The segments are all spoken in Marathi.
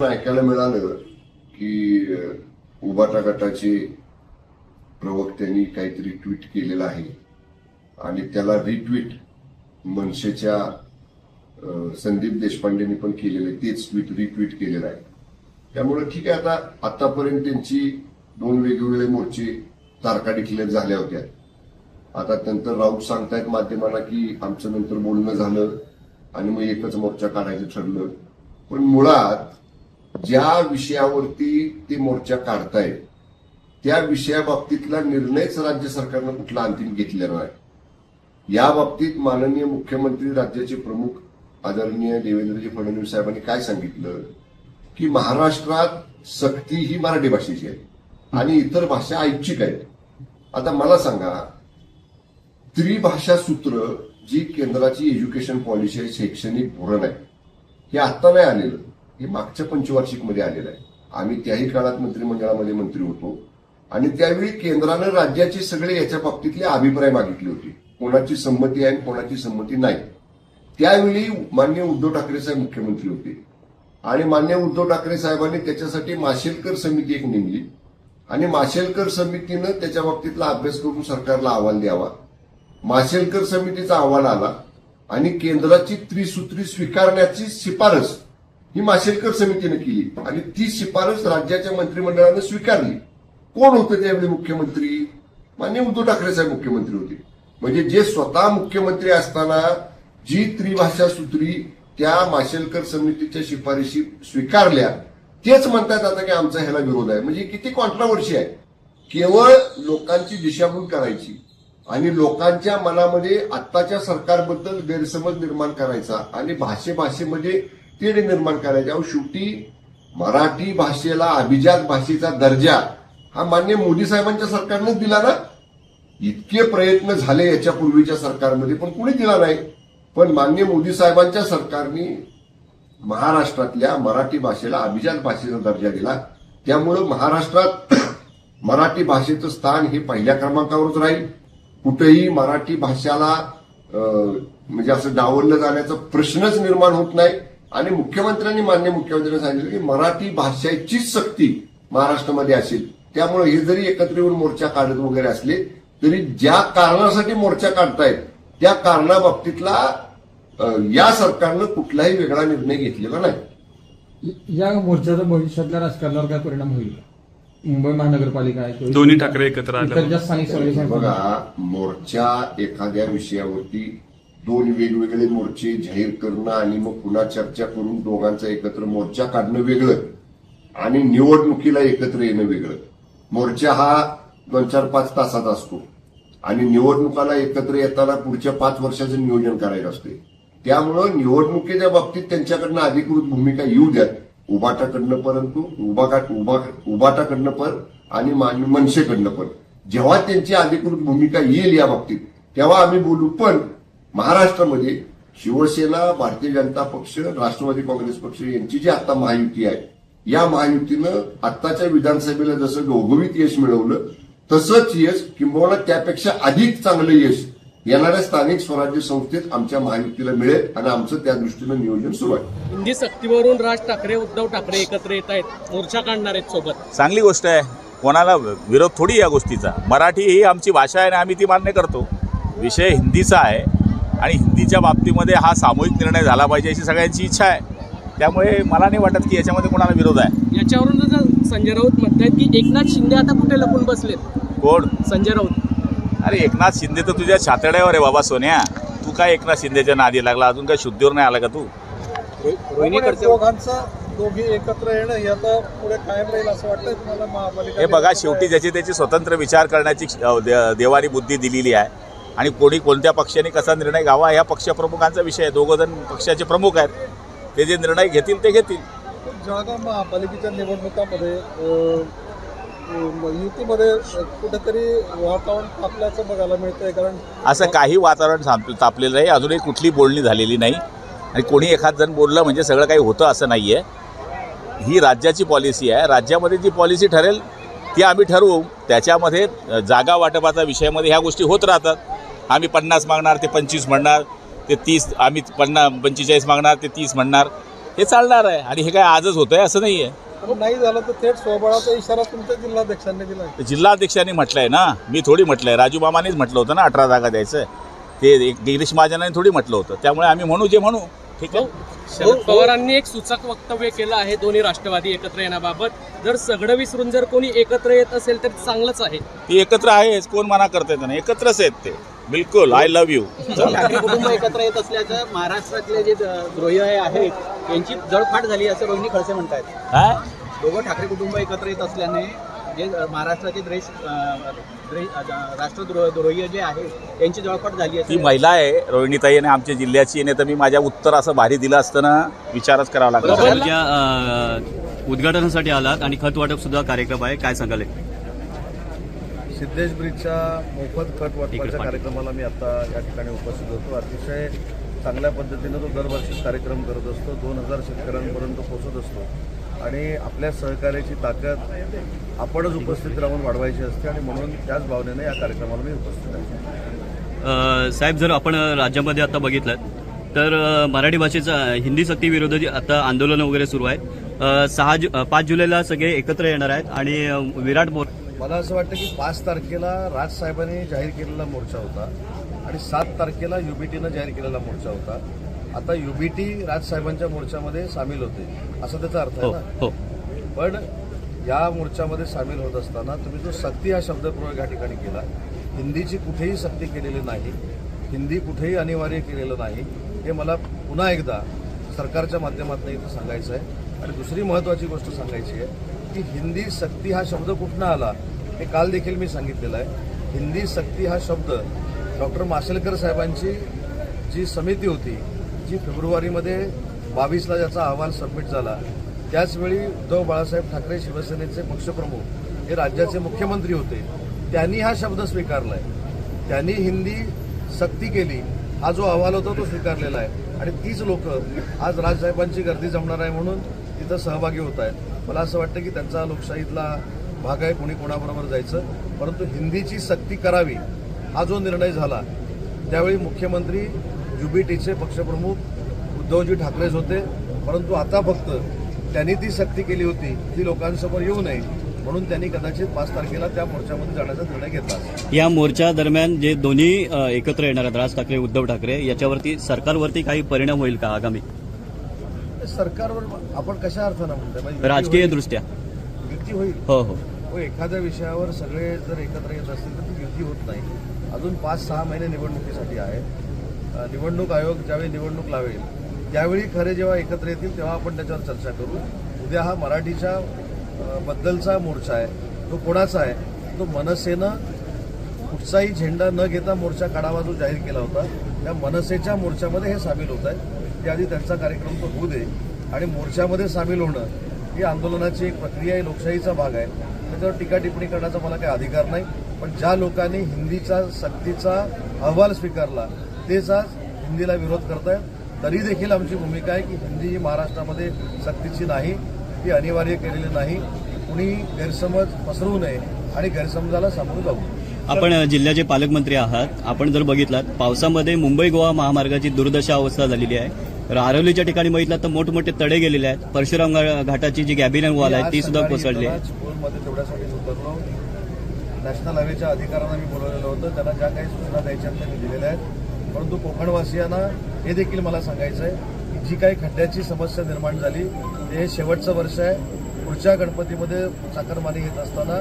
ऐकायला मिळालं की उबाटा गटाचे प्रवक्त्यांनी काहीतरी ट्विट केलेलं आहे आणि त्याला रिट्विट मनसेच्या संदीप देशपांडेंनी पण केलेलं आहे, तेच ट्विट रिट्विट केलेलं आहे. त्यामुळे ठीक आहे, आतापर्यंत त्यांची दोन वेगवेगळे मोर्चे तारखा डिक्लेअर झाल्या होत्या. आता नंतर राऊत सांगतायत माध्यमांना की आमचं नंतर बोलणं झालं आणि मग एकच मोर्चा काढायचं ठरलं. पण मुळात ज्या विषयावरती ते मोर्चा काढतायत त्या विषयाबाबतीतला निर्णयच राज्य सरकारनं कुठला अंतिम घेतलेला नाही. या बाबतीत माननीय मुख्यमंत्री, राज्याचे प्रमुख आदरणीय देवेंद्रजी फडणवीस साहेबांनी काय सांगितलं की महाराष्ट्रात सक्ती ही मराठी भाषेची आहे आणि इतर भाषा ऐच्छिक आहेत. आता मला सांगा, त्रिभाषा सूत्र जी केंद्राची एज्युकेशन पॉलिसी आहे, शैक्षणिक धोरण आहे, हे आत्ता नाही आलेलं, हे मागच्या पंचवार्षिकमध्ये आलेलं आहे. आम्ही त्याही काळात मंत्रिमंडळामध्ये मंत्री होतो आणि त्यावेळी केंद्रानं राज्याचे सगळे याच्या बाबतीतले अभिप्राय मागितले होते, कोणाची संमती आहे आणि कोणाची संमती नाही. त्यावेळी माननीय उद्धव ठाकरे साहेब मुख्यमंत्री होते आणि माननीय उद्धव ठाकरे साहेबांनी त्याच्यासाठी माशेलकर समिती एक नेमली आणि माशेलकर समितीनं त्याच्या बाबतीतला अभ्यास करून सरकारला अहवाल द्यावा. माशेलकर समितीचा अहवाल आला आणि केंद्राची त्रिसूत्री स्वीकारण्याची शिफारस ही माशेलकर समितीने केली आणि ती शिफारस राज्याच्या मंत्रिमंडळानं स्वीकारली. कोण होते त्यावेळी मुख्यमंत्री? माननीय उद्धव ठाकरे साहेब मुख्यमंत्री होते. म्हणजे जे स्वतः मुख्यमंत्री असताना जी त्रिभाषा सूत्री त्या माशेलकर समितीच्या शिफारशी स्वीकारल्या, तेच म्हणतात आता की आमचा ह्याला विरोध आहे. म्हणजे किती कॉन्ट्रावर्सी आहे. केवळ लोकांची दिशाभूल करायची आणि लोकांच्या मनामध्ये आत्ताच्या सरकारबद्दल गैरसमज निर्माण करायचा आणि भाषेमध्ये तेढ निर्माण करायचे. अहो, शेवटी मराठी भाषेला अभिजात भाषेचा दर्जा हा माननीय मोदी साहेबांच्या सरकारनेच दिला ना. इतके प्रयत्न झाले याच्या पूर्वीच्या सरकारमध्ये पण कुणी दिला नाही. पण माननीय मोदी साहेबांच्या सरकारने महाराष्ट्रातल्या मराठी भाषेला अभिजात भाषेचा दर्जा दिला. त्यामुळं महाराष्ट्रात मराठी भाषेचं स्थान हे पहिल्या क्रमांकावरच राहील. कुठेही मराठी भाषेला म्हणजे असं डावललं जाण्याचा प्रश्नच निर्माण होत नाही. आणि माननीय मुख्यमंत्र्यांनी सांगितलं की मराठी भाषेचीच सक्ती महाराष्ट्रामध्ये असेल. त्यामुळे हे जरी एकत्र येऊन मोर्चा काढत वगैरे असले तरी ज्या कारणासाठी मोर्चा काढतायत त्या कारणाबाबतीतला या सरकारनं कुठलाही वेगळा निर्णय घेतलेला नाही. या मोर्चाचा भविष्यातल्या राजकारणावर काय परिणाम होईल? मुंबई महानगरपालिका आहे, दोन्ही ठाकरे एकत्र आले. स्थानिक स्वराज्य बघा, मोर्चा एखाद्या विषयावरती दोन वेगवेगळे मोर्चे जाहीर करणं आणि मग पुन्हा चर्चा करून दोघांचा एकत्र मोर्चा काढणं वेगळं आणि निवडणुकीला एकत्र येणं वेगळं. मोर्चा हा 2-4-5 तासाचा असतो आणि निवडणुकाला एकत्र येताना पुढच्या 5 वर्षाचं नियोजन करायचं असते. त्यामुळं निवडणुकीच्या बाबतीत त्यांच्याकडनं अधिकृत भूमिका येऊ द्यात, उबाटाकडनं पण आणि मनसेकडनं पण. जेव्हा त्यांची अधिकृत भूमिका येईल या बाबतीत तेव्हा आम्ही बोलू. पण महाराष्ट्रामध्ये शिवसेना, भारतीय जनता पक्ष, राष्ट्रवादी काँग्रेस पक्ष यांची जी आता महायुती आहे, या महायुतीनं आत्ताच्या विधानसभेला जसं घवघवीत यश मिळवलं तसंच यश किंबहुना त्यापेक्षा अधिक चांगलं यश येणाऱ्या स्थानिक स्वराज्य संस्थेत आमच्या महायुतीला मिळेल आणि आमचं त्या दृष्टीनं नियोजन सुरू आहे. हिंदी सक्तीवरून राज ठाकरे, उद्धव ठाकरे एकत्र येत आहेत, मोर्चा काढणार आहेत सोबत. चांगली गोष्ट आहे. कोणाला विरोध थोडी या गोष्टीचा. मराठी ही आमची भाषा आहे आणि आम्ही ती मान्य करतो. विषय हिंदीचा आहे आणि हिंदीच्या बाबतीमध्ये हा सामूहिक निर्णय झाला पाहिजे अशी सगळ्यांची इच्छा आहे. त्यामुळे मला नाही वाटत की याच्यामध्ये कोणाला विरोध आहे. याच्यावरून संजय राऊत म्हणतायत की एकनाथ शिंदे आता कुठे लपून बसलेत. कोण? संजय राऊत. अरे, एकनाथ शिंदे तर तुझ्या छातड्यावर आहे बाबा सोन्या. तू काय एकनाथ शिंदेच्या नादी लागला? अजून काय शुद्धीवर नाही आला का तू? दोघी एकत्र येणं हे आता पुढे कायम राहील असं वाटतं तुम्हाला? महापालिका हे बघा, शेवटी ज्याची त्याची स्वतंत्र विचार करण्याची देवानी बुद्धी दिलेली आहे आणि कोणी कोणत्या पक्षाने कसा निर्णय घ्यावा या पक्षप्रमुखांचा विषय आहे. दोघं जण पक्षाचे प्रमुख आहेत, ते जे निर्णय घेतील ते घेतील. जळगाव महापालिकेच्या निवडणुकामध्ये युतीमध्ये कुठेतरी वातावरण तापल्याचं बघायला मिळतंय. कारण असं काही वातावरण तापलेलं नाही. अजूनही कुठली बोलणी झालेली नाही आणि कोणी एखाद जण बोललं म्हणजे सगळं काही होतं असं नाही आहे. ही राज्याची पॉलिसी आहे. राज्यामध्ये जी पॉलिसी ठरेल ती आम्ही ठरवू. त्याच्यामध्ये जागा वाटपाचा विषयामध्ये ह्या गोष्टी होत राहतात. आम्ही 50 मागणार, ते 25 म्हणणार, ते 30, आम्ही 45 मागणार, ते 30 म्हणणार. हे चालणार आहे आणि हे काय आजच होतंय असं नाही आहे. पण नाही झालं तर थेट स्वबळाचा इशारा तुमच्या जिल्हाध्यक्षांनी दिला आहे. जिल्हाध्यक्षांनी म्हटलंय ना, मी थोडी म्हटलंय, राजू मामानेच म्हटलं होतं ना 18 जागा द्यायचं. ते गिरीश महाजनांनी थोडी म्हटलं होतं. त्यामुळे आम्ही म्हणू जे म्हणू. ठीक आहे. शरद पवारांनी एक सूचक वक्तव्य केलं आहे दोन्ही राष्ट्रवादी एकत्र येण्याबाबत. जर सगळं विसरून जर कोणी एकत्र येत असेल तर चांगलंच आहे. ती एकत्र आहेच, कोण मना करताय त्यांना, एकत्रच आहेत ते बिलकुल. I love you. ठाकरे कुटुंब एकत्र येत असल्याचं महाराष्ट्रातले जे द्रोही आहेत त्यांची जळफाट झाली असं रोहिणी खडसे म्हणतात. काय दोघं ठाकरे कुटुंब एकत्र येत असल्याने जे महाराष्ट्राचे राष्ट्रद्रोही जे आहेत त्यांची जळफाट झाली ती महिला आहे रोहिणीताई आणि आमच्या जिल्ह्याची. नाही तर मी माझ्या उत्तर असं भारी दिलं असतं ना, विचारच करावा लागला. उद्घाटनासाठी आलात आणि खत वाटप सुद्धा कार्यक्रम आहे, काय सांगाल? सिद्धेश ब्रिजच्या मोफत खत वाटपाच्या कार्यक्रमाला मी आता या ठिकाणी उपस्थित होतो. अतिशय चांगल्या पद्धतीनं तो दरवर्षी कार्यक्रम करत असतो. 2000 शेतकऱ्यांपर्यंत पोहोचत असतो आणि आपल्या सहकार्याची ताकद आपणच उपस्थित राहून वाढवायची असते आणि म्हणून त्याच भावनेने या कार्यक्रमाला मी उपस्थित आहे. साहेब, जर आपण राज्यामध्ये आता बघितलं तर मराठी भाषेचा हिंदी सक्ती विरोधाची आता आंदोलनं वगैरे सुरू आहेत. 5 जुलैला सगळे एकत्र येणार आहेत आणि विराट मला असं वाटतं की 5 तारखेला राजसाहेबांनी जाहीर केलेला मोर्चा होता आणि 7 तारखेला युबीटीनं जाहीर केलेला मोर्चा होता. आता युबीटी राजसाहेबांच्या मोर्चामध्ये सामील होते असा त्याचा अर्थ आहे ना. हो. पण या मोर्चामध्ये सामील होत असताना तुम्ही जो सक्ती हा शब्दप्रयोग या ठिकाणी केला, हिंदीची कुठेही सक्ती केलेली नाही, हिंदी कुठेही अनिवार्य केलेलं नाही, हे मला पुन्हा एकदा सरकारच्या माध्यमातून इथं सांगायचं आहे. आणि दुसरी महत्त्वाची गोष्ट सांगायची आहे की हिंदी सक्ती हा शब्द कुठनं आला हे काल देखील मी सांगितलेलं आहे. हिंदी सक्ती हा शब्द डॉक्टर माशेलकर साहेबांची जी समिती होती, जी फेब्रुवारीमध्ये 22ला ज्याचा अहवाल सबमिट झाला, त्याचवेळी उद्धव बाळासाहेब ठाकरे शिवसेनेचे पक्षप्रमुख हे राज्याचे मुख्यमंत्री होते, त्यांनी हा शब्द स्वीकारला आहे. त्यांनी हिंदी सक्ती केली, हा जो अहवाल होता तो स्वीकारलेला आहे आणि तीच लोक आज राजसाहेबांची गर्दी जमणार आहे म्हणून तिथं सहभागी होत आहेत. मला असं वाटतं की त्यांचा लोकशाहीतला भाग आहे, कोणी कोणाबरोबर जायचं, परंतु हिंदीची सक्ती करावी हा जो निर्णय झाला त्यावेळी मुख्यमंत्री युबीटीचे पक्षप्रमुख उद्धवजी ठाकरेच होते. परंतु आता फक्त त्यांनी ती सक्ती केली होती ती लोकांसमोर येऊ नये म्हणून त्यांनी कदाचित 5 तारखेला त्या मोर्चामध्ये जाण्याचा निर्णय घेतला. या मोर्चा दरम्यान जे दोन्ही एकत्र येणार आहेत, राज ठाकरे उद्धव ठाकरे, याच्यावरती सरकारवरती काही परिणाम होईल का आगामी? सरकारवर आपण कशा अर्थानं म्हणतो, राजकीय दृष्ट्या युती होईल. हो. एखाद्या विषयावर सगळे जर एकत्र येत असतील तर ती युती होत नाही. अजून 5-6 महिने निवडणुकीसाठी आहे. निवडणूक आयोग ज्यावेळी निवडणूक लावेल त्यावेळी खरे जेव्हा एकत्र येतील तेव्हा आपण त्याच्यावर चर्चा करू. उद्या हा मराठीच्या बद्दलचा मोर्चा आहे, तो कोणाचा आहे? तो मनसेनं कुठचाही झेंडा न घेता मोर्चा काढावा जो जाहीर केला होता, त्या मनसेच्या मोर्चामध्ये हे सामील होत आहे. त्याआधी त्यांचा कार्यक्रम तो होऊ दे आणि मोर्चामध्ये सामील होणं ही आंदोलनाची एक प्रक्रिया आहे, लोकशाहीचा भाग आहे. त्याच्यावर टीका टिप्पणी करण्याचा मला काही अधिकार नाही. पण ज्या लोकांनी हिंदीचा सक्तीचा अहवाल स्वीकारला तेच आज हिंदीला विरोध करतायत. तरी देखील आमची भूमिका आहे की हिंदी ही महाराष्ट्रामध्ये सक्तीची नाही, ती अनिवार्य केलेली नाही. कुणी गैरसमज पसरवू नये आणि गैरसमजाला सामोरं जाऊ. आपण जिल्ह्याचे पालकमंत्री आहात. आपण जर बघितलात पावसामध्ये मुंबई गोवा महामार्गाची दुर्दशा अवस्था झालेली आहे. आरवलीच्या ठिकाणी बघितलं तर मोठमोठे तडे गेलेले आहेत. परशुराम घाटाची जी गॅबिनन वॉल आहे ती सुद्धा कोसळली आहे. चिपळूणमध्ये तेवढ्यासाठी उतरलो. नॅशनल हायवेच्या अधिकाऱ्यांना मी बोलवलेलं होतं, त्यांना ज्या काही सूचना द्यायच्या त्या मी दिलेल्या आहेत. परंतु कोकणवासियांना हे देखील मला सांगायचं आहे की जी काही खड्ड्याची समस्या निर्माण झाली ते शेवटचं वर्ष आहे. पुढच्या गणपतीमध्ये चाकरमानी घेत असताना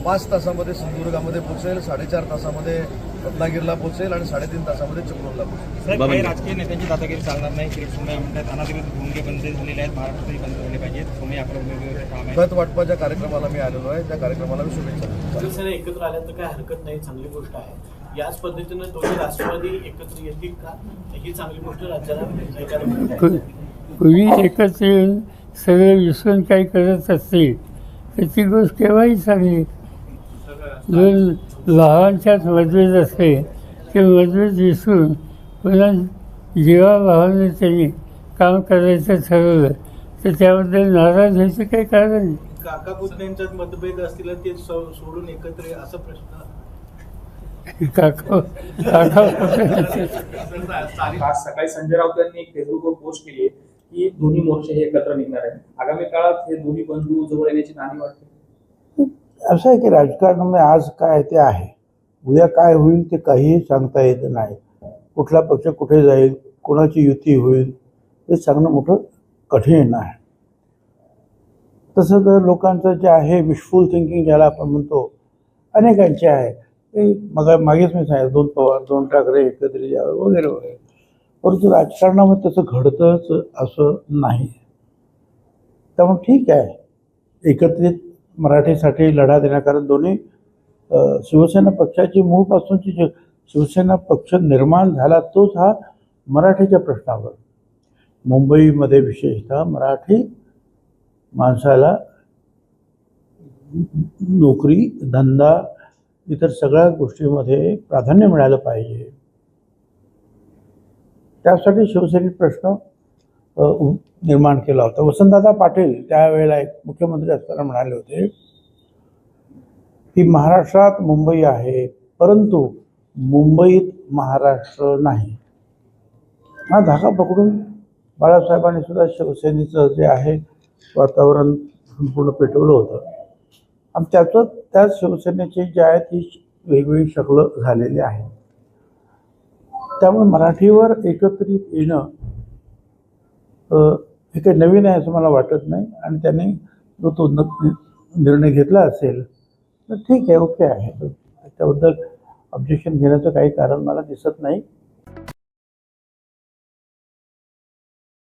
5 तासामध्ये सिंधुदुर्गामध्ये पोहोचेल, 4.5 तासामध्ये रत्नागिरीला पोहोचेल आणि 3.5 तासामध्ये चिपळूणला पोहोचेल. काही राजकीय नेत्यांची दादागिरी चालणार नाही. सोमय्या म्हणतात अनाधिकृत भूमिके बंद झालेले आहेत, महाराष्ट्रातही बंद झाले पाहिजेत. सोमय्या आपलं वेगवेगळे काम आहे. खत वाटपाच्या कार्यक्रमाला मी आलेलो आहे, त्या कार्यक्रमाला मी शुभेच्छा. एकत्र आल्या तर काही हरकत नाही, चांगली गोष्ट आहे. याच पद्धतीनं दोन्ही राष्ट्रवादी एकत्र येतील का ही चांगली गोष्ट राज्याला. कुणी एकत्र येऊन सगळं विसरून काही करत असतील तर ती गोष्ट केव्हाही चांगली. दोन भावांच्यात मतभेद असले ते मतभेद विसरून पुन्हा जीवाभावाने त्यांनी काम करायचं ठरवलं तर त्याबद्दल नाराज व्हायचं काही कारण नाही. काका पुतण्यांच्यात मतभेद असतील ते सोडून एकत्र असा प्रश्न. काका आज सकाळी संजय राऊत यांनी एक फेसबुकवर पोस्ट केली आहे की दोन्ही मोर्चे हे एकत्र निघणार आहे. आगामी काळात हे दोन्ही बंधू जवळ येण्याची नाणी वाटते. असं आहे की राजकारणामध्ये आज काय ते आहे, उद्या काय होईल ते काहीही सांगता येत नाही. कुठला पक्ष कुठे जाईल, कोणाची युती होईल हे सांगणं मोठं कठीण आहे. तसं तर लोकांचं जे आहे विशफुल थिंकिंग ज्याला आपण म्हणतो अनेकांचे आहे. ते मागेच मी सांगितलं 2 पवार 2 ठाकरे एकत्रित यावं वगैरे वगैरे. परंतु राजकारणामध्ये तसं घडतंच असं नाही. त्यामुळे ठीक आहे एकत्रित मराठीसाठी लढा देण्या, कारण दोन्ही शिवसेना पक्षाची मूळपासूनची जे शिवसेना पक्ष निर्माण झाला तोच हा मराठीच्या प्रश्नावर. मुंबईमध्ये विशेषतः मराठी माणसाला नोकरी धंदा इतर सगळ्या गोष्टींमध्ये प्राधान्य मिळालं पाहिजे. त्यासाठी शिवसेनेत प्रश्न निर्माण केला होता. वसंतदादा पाटील त्यावेळेला एक मुख्यमंत्री असताना म्हणाले होते की महाराष्ट्रात मुंबई आहे परंतु मुंबईत महाराष्ट्र नाही. हा धागा पकडून बाळासाहेबांनी सुद्धा शिवसेनेचं जे आहे वातावरण संपूर्ण पेटवलं होतं. आणि त्याच शिवसेनेची जी आहे ती वेगवेगळी शक्ल झालेली आहे. त्यामुळे मराठीवर एकत्रित येणं हे काही नवीन आहे असं मला वाटत नाही. आणि त्याने जो तो निर्णय घेतला असेल तर ठीक आहे, ओके आहे. त्याच्याबद्दल ऑब्जेक्शन घेण्याचं काही कारण मला दिसत नाही.